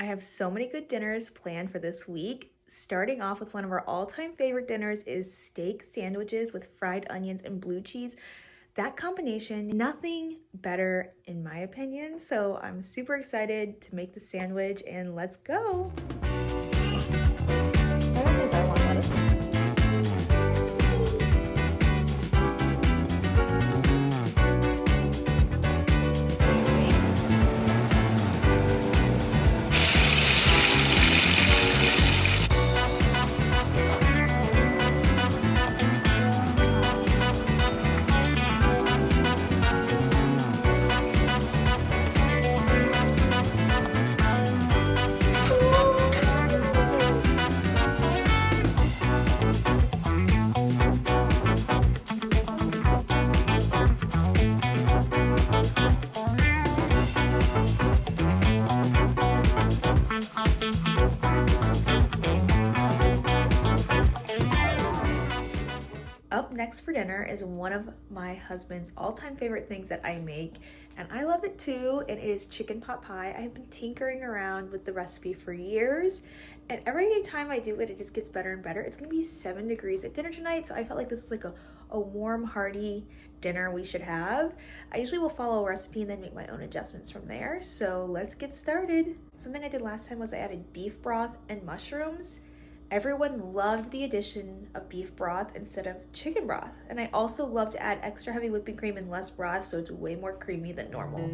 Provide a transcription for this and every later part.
I have so many good dinners planned for this week. Starting off with one of our all-time favorite dinners is steak sandwiches with fried onions and blue cheese. That combination, nothing better in my opinion. So I'm super excited to make the sandwich and let's go. I don't think I want lettuce. Up next for dinner is one of my husband's all-time favorite things that I make, and I love it too, and it is chicken pot pie. I have been tinkering around with the recipe for years, and every time I do it, it just gets better and better. It's gonna be 7 degrees at dinner tonight, so I felt like this was like a warm, hearty dinner we should have. I usually will follow a recipe and then make my own adjustments from there, so let's get started. Something I did last time was I added beef broth and mushrooms. Everyone loved the addition of beef broth instead of chicken broth. And I also love to add extra heavy whipping cream and less broth, so it's way more creamy than normal.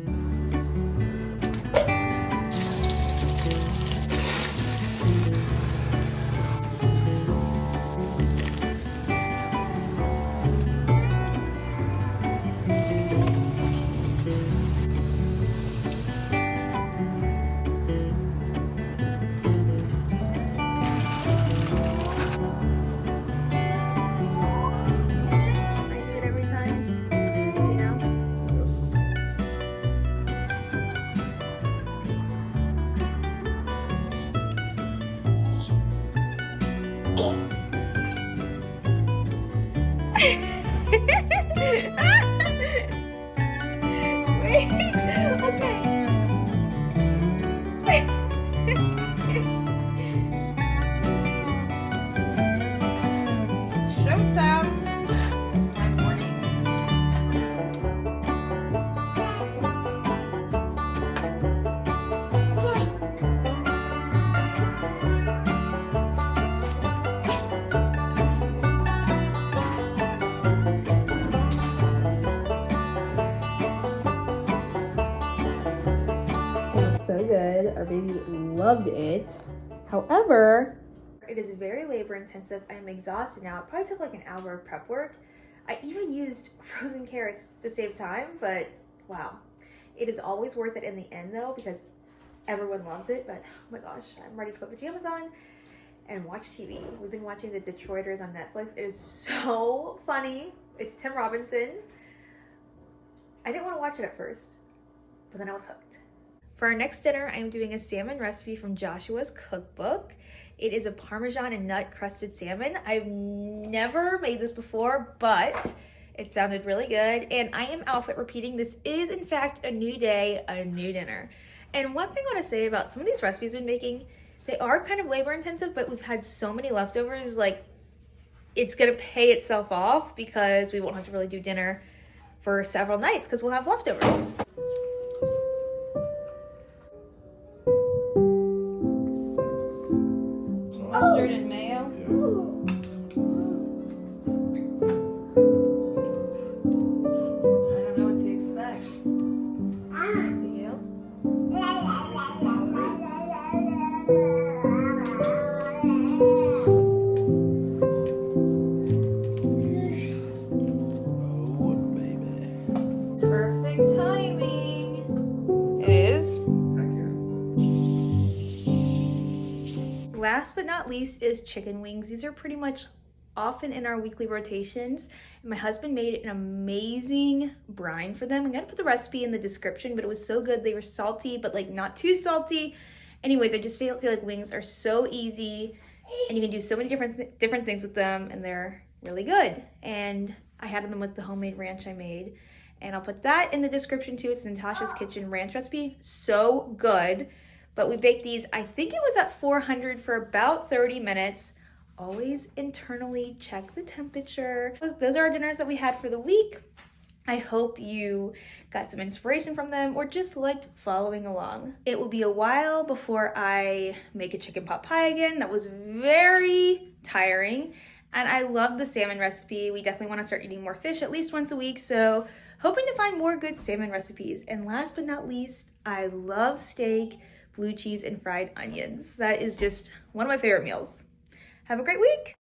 So good. Our baby loved it. However, it is very labor intensive. I'm exhausted now. It probably took like an hour of prep work. I even used frozen carrots to save time, but wow. It is always worth it in the end though, because everyone loves it. But oh my gosh, I'm ready to put pajamas on and watch TV. We've been watching The Detroiters on Netflix. It is so funny. It's Tim Robinson. I didn't want to watch it at first, but then I was hooked. For our next dinner, I'm doing a salmon recipe from Joshua's cookbook. It is a Parmesan and nut crusted salmon. I've never made this before, but it sounded really good. And I am outfit repeating. This is in fact a new day, a new dinner. And one thing I want to say about some of these recipes we've been making, they are kind of labor intensive, but we've had so many leftovers, like it's gonna pay itself off because we won't have to really do dinner for several nights because we'll have leftovers. Mustard and mayo. I don't know what to expect. Do you? Oh, baby. Perfect timing. It is. Last but not least is chicken wings. These are pretty much often in our weekly rotations. My husband made an amazing brine for them. I'm gonna put the recipe in the description, but it was so good. They were salty, but like not too salty. Anyways, I just feel like wings are so easy and you can do so many different things with them and they're really good. And I had them with the homemade ranch I made. And I'll put that in the description too. It's Natasha's Kitchen ranch recipe. So good. But we baked these, I think it was at 400 for about 30 minutes. Always internally check the temperature. Those are our dinners that we had for the week. I hope you got some inspiration from them or just liked following along. It will be a while before I make a chicken pot pie again. That was very tiring. And I love the salmon recipe. We definitely want to start eating more fish at least once a week. So hoping to find more good salmon recipes. And last but not least, I love steak, blue cheese, and fried onions. That is just one of my favorite meals. Have a great week.